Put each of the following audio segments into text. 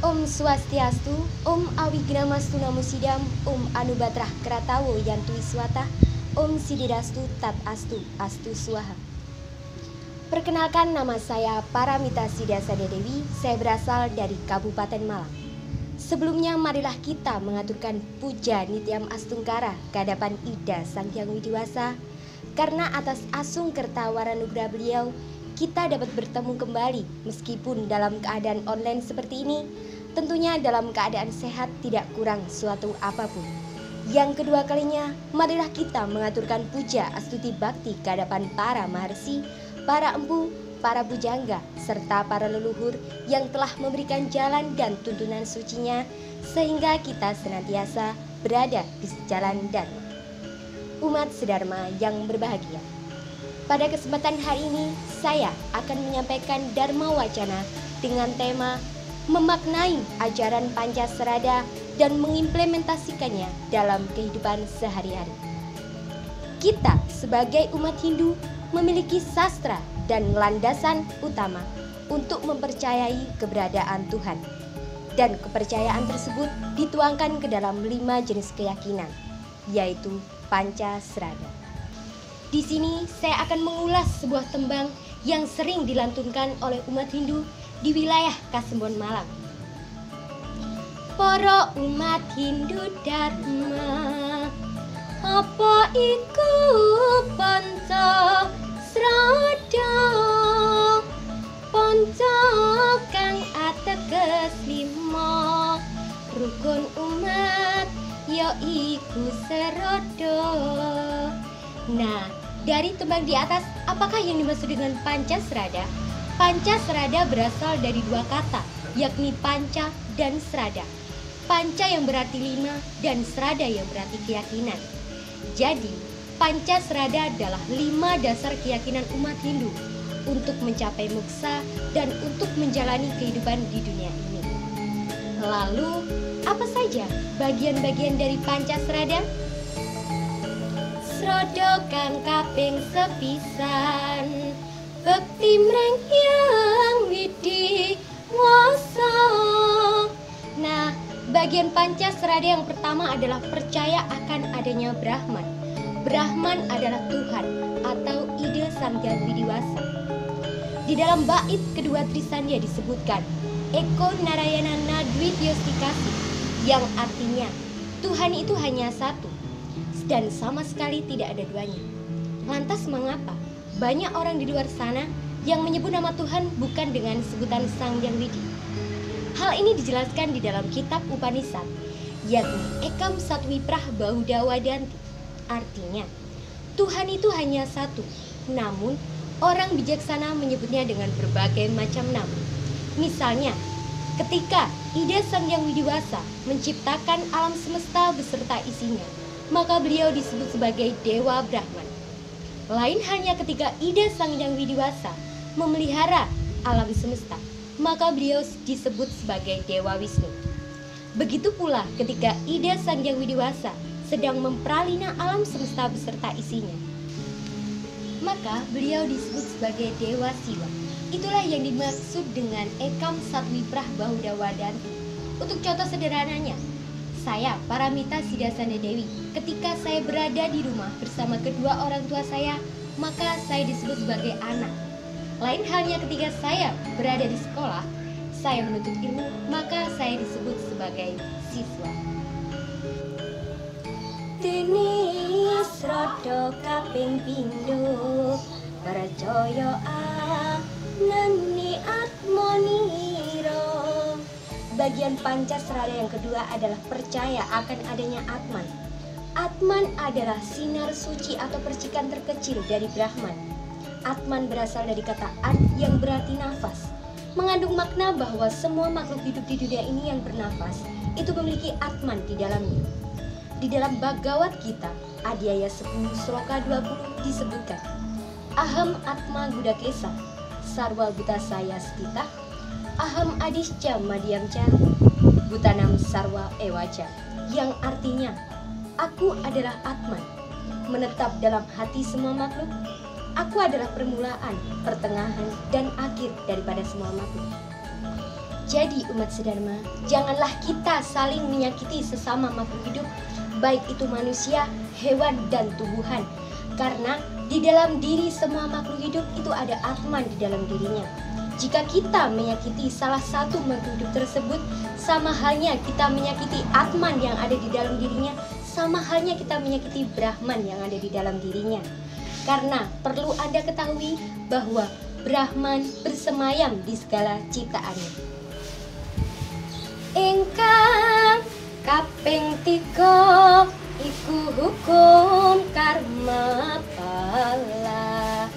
Om Swastiastu, Om Awigramastu Namusidam, Om Anubatrah Kratawo Yantu Wiswata, Om Siddhirastu Tat Astu, Astu Swaha. Perkenalkan, nama saya Paramita Siddhasada Dewi, saya berasal dari Kabupaten Malang. Sebelumnya marilah kita mengaturkan puja Nityam Astungkara ke hadapan Ida Sang Hyang Widiwasa, karena atas asung kertawaranugraha beliau, kita dapat bertemu kembali meskipun dalam keadaan online seperti ini, tentunya dalam keadaan sehat tidak kurang suatu apapun. Yang kedua kalinya, marilah kita mengaturkan puja astuti bakti ke hadapan para maharsi, para empu, para pujangga, serta para leluhur yang telah memberikan jalan dan tuntunan sucinya sehingga kita senantiasa berada di jalan Dharma. Umat sedharma yang berbahagia, pada kesempatan hari ini saya akan menyampaikan Dharma Wacana dengan tema memaknai ajaran Pancasrada dan mengimplementasikannya dalam kehidupan sehari-hari. Kita sebagai umat Hindu memiliki sastra dan landasan utama untuk mempercayai keberadaan Tuhan. Dan kepercayaan tersebut dituangkan ke dalam 5 jenis keyakinan, yaitu Pancasrada. Di sini saya akan mengulas sebuah tembang yang sering dilantunkan oleh umat Hindu di wilayah Kasembon, Malang. Para umat Hindu Dharma, apa iku Pancasrada? Panca kang ateges 5 rukun umat ya iku serodo. Nah, dari tembang di atas, apakah yang dimaksud dengan Pancasrada? Pancasrada berasal dari 2 kata, yakni panca dan srada. Panca yang berarti 5 dan srada yang berarti keyakinan. Jadi, Pancasrada adalah 5 dasar keyakinan umat Hindu untuk mencapai moksa dan untuk menjalani kehidupan di dunia ini. Lalu, apa saja bagian-bagian dari Pancasrada? Srada kang kaping sepisan, bekti mreng Hyang Widiwasa. Nah, bagian Pancasrada yang pertama adalah percaya akan adanya Brahman. Brahman adalah Tuhan atau ide Sang Hyang Widiwasa. Di dalam bait kedua Trisandya disebutkan Eko Narayana Nadwitiyostikasi, yang artinya Tuhan itu hanya satu dan sama sekali tidak ada duanya. Lantas mengapa banyak orang di luar sana yang menyebut nama Tuhan bukan dengan sebutan Sang Hyang Widi? Hal ini dijelaskan di dalam kitab Upanishad, yakni Ekam Satwiprah Bahudawadanti. Artinya, Tuhan itu hanya satu, namun orang bijaksana menyebutnya dengan berbagai macam nama. Misalnya, ketika Ida Sang Hyang Widiwasa menciptakan alam semesta beserta isinya, maka beliau disebut sebagai Dewa Brahman. Lain hanya ketika Ida Sang Hyang Widiwasa memelihara alam semesta, maka beliau disebut sebagai Dewa Wisnu. Begitu pula ketika Ida Sang Hyang Widiwasa sedang mempralina alam semesta beserta isinya, maka beliau disebut sebagai Dewa Siwa. Itulah yang dimaksud dengan Ekam Satwiprah Bahudawadanti. Untuk contoh sederhananya, saya, Paramita Siddhasada Dewi, ketika saya berada di rumah bersama kedua orang tua saya, maka saya disebut sebagai anak. Lain halnya ketika saya berada di sekolah, saya menuntut ilmu, maka saya disebut sebagai siswa. Dene srada kaping pindho, percaya anane atmanira. Bagian Pancasrada yang kedua adalah percaya akan adanya Atman. Atman adalah sinar suci atau percikan terkecil dari Brahman. Atman berasal dari kata At yang berarti nafas, mengandung makna bahwa semua makhluk hidup di dunia ini yang bernafas itu memiliki Atman di dalamnya. Di dalam Bhagavad Gita, Adhyaya 10 Sloka 20 disebutkan, Aham Atma Gudakesa, Sarwa Butasaya Stita, Aham Adisca Madhyamca, Butanam Sarwa Ewaca, yang artinya, aku adalah Atman, menetap dalam hati semua makhluk. Aku adalah permulaan, pertengahan, dan akhir daripada semua makhluk. Jadi umat sedharma, janganlah kita saling menyakiti sesama makhluk hidup, baik itu manusia, hewan, dan tumbuhan. Karena di dalam diri semua makhluk hidup itu ada Atman di dalam dirinya. Jika kita menyakiti salah satu makhluk hidup tersebut, sama halnya kita menyakiti Atman yang ada di dalam dirinya, sama halnya kita menyakiti Brahman yang ada di dalam dirinya. Karena perlu Anda ketahui bahwa Brahman bersemayam di segala ciptaannya. Ingkang kaping 3 iku hukum karma pala.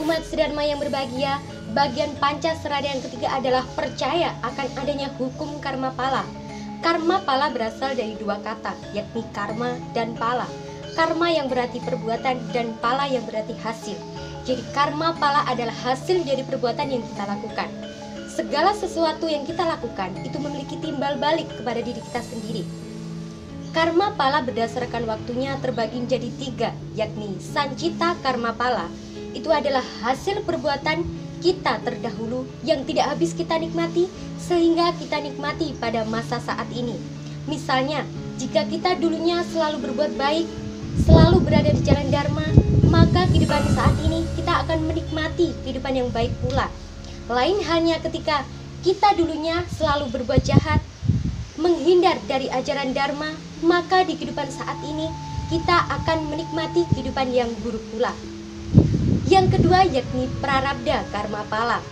Umat sedharma yang berbahagia, bagian Pancasrada yang ketiga adalah percaya akan adanya hukum karma pala. Karma pala berasal dari dua kata, yakni karma dan pala. Karma yang berarti perbuatan dan pala yang berarti hasil. Jadi karma pala adalah hasil dari perbuatan yang kita lakukan. Segala sesuatu yang kita lakukan itu memiliki timbal balik kepada diri kita sendiri. Karma pala berdasarkan waktunya terbagi menjadi 3, yakni sancita karma pala. Itu adalah hasil perbuatan kita terdahulu yang tidak habis kita nikmati sehingga kita nikmati pada masa saat ini. Misalnya, jika kita dulunya selalu berbuat baik, selalu berada di jalan dharma, maka kehidupan saat ini kita akan menikmati kehidupan yang baik pula. Lain halnya ketika kita dulunya selalu berbuat jahat, menghindar dari ajaran dharma, maka di kehidupan saat ini kita akan menikmati kehidupan yang buruk pula. Yang kedua yakni prarabdha karma pala.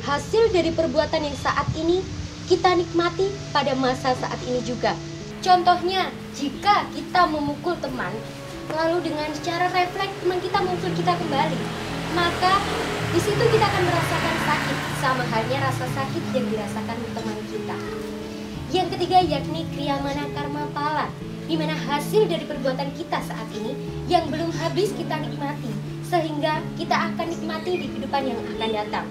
Hasil dari perbuatan yang saat ini kita nikmati pada masa saat ini juga. Contohnya, jika kita memukul teman, lalu dengan secara refleks teman kita memukul kita kembali, maka di situ kita akan merasakan sakit, sama halnya rasa sakit yang dirasakan teman kita. Yang ketiga yakni kriyamana karma pala, di mana hasil dari perbuatan kita saat ini yang belum habis kita nikmati, sehingga kita akan nikmati di kehidupan yang akan datang.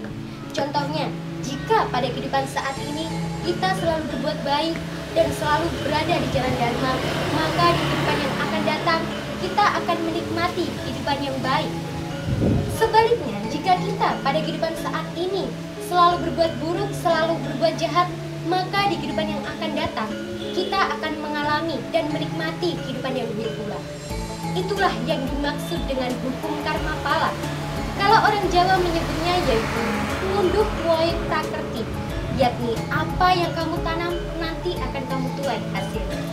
Contohnya, jika pada kehidupan saat ini kita selalu berbuat baik dan selalu berada di jalan dharma, maka di kehidupan yang akan datang kita akan menikmati kehidupan yang baik. Sebaliknya, jika kita pada kehidupan saat ini selalu berbuat buruk, selalu berbuat jahat, maka di kehidupan yang akan datang kita akan mengalami dan menikmati kehidupan yang buruk pula. Itulah yang dimaksud dengan hukum karma pala. Kalau orang Jawa menyebutnya yaitu ngunduh woe prakerti, yakni apa yang kamu tanam nanti akan kamu tuai hasilnya.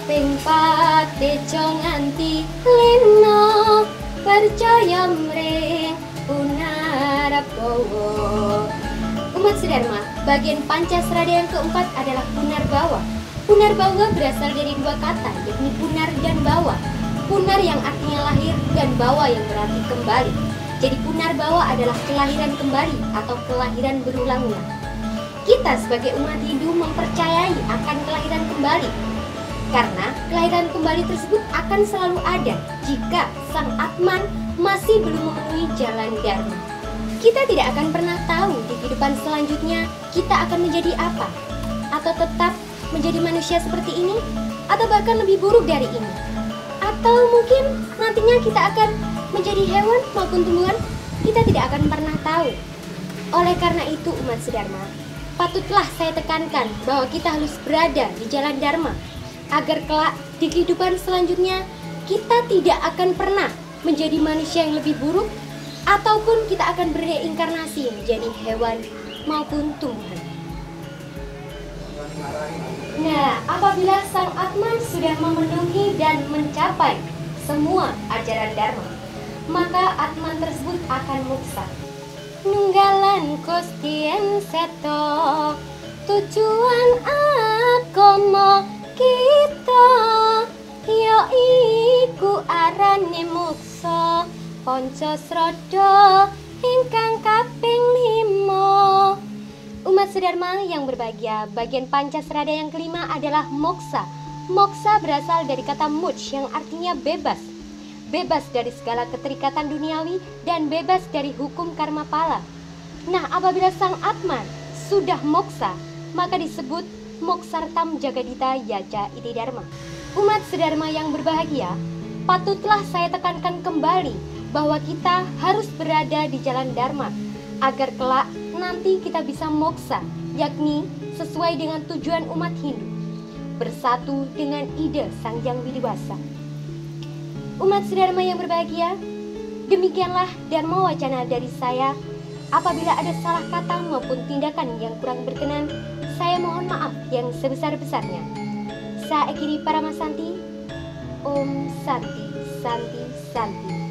Ping pate nganti lino percaya mring punarabawa. Umat sedharma, bagian Pancasrada yang keempat adalah punarbawa. Punarbawa berasal dari dua kata, yakni punar dan bawa. Punar yang artinya lahir dan bawa yang berarti kembali. Jadi punarbawa adalah kelahiran kembali atau kelahiran berulang-ulang. Kita sebagai umat Hindu mempercayai akan kelahiran kembali, karena kelahiran kembali tersebut akan selalu ada jika sang Atman masih belum memenuhi jalan dharma. Kita tidak akan pernah tahu di kehidupan selanjutnya kita akan menjadi apa, atau tetap menjadi manusia seperti ini, atau bahkan lebih buruk dari ini, atau mungkin nantinya kita akan menjadi hewan maupun tumbuhan. Kita tidak akan pernah tahu. Oleh karena itu umat sedharma, patutlah saya tekankan bahwa kita harus berada di jalan dharma, agar kelak di kehidupan selanjutnya kita tidak akan pernah menjadi manusia yang lebih buruk, ataupun kita akan bereinkarnasi menjadi hewan maupun tumbuhan. Nah, apabila sang Atman sudah memenuhi dan mencapai semua ajaran dharma, maka Atman tersebut akan moksa. Nunggalan kostien seto, tujuan agama kita yaiku arane moksa Pancasrada ingkang kaping 5. Umat sedharma yang berbahagia, bagian Pancasrada yang kelima adalah moksa. Moksa berasal dari kata moksha yang artinya bebas. Bebas dari segala keterikatan duniawi dan bebas dari hukum karma pala. Nah, apabila sang Atman sudah moksa, maka disebut moksartam jagadita yaja iti dharma. Umat sedharma yang berbahagia, patutlah saya tekankan kembali bahwa kita harus berada di jalan dharma, agar kelak nanti kita bisa moksa, yakni sesuai dengan tujuan umat Hindu, bersatu dengan ide Sang Hyang Widi-Wasa. Umat Sri Dharma yang berbahagia, demikianlah Dharma Wacana dari saya. Apabila ada salah kata maupun tindakan yang kurang berkenan, saya mohon maaf yang sebesar-besarnya. Saya akhiri Paramasanti. Om Santi, Santi, Santi.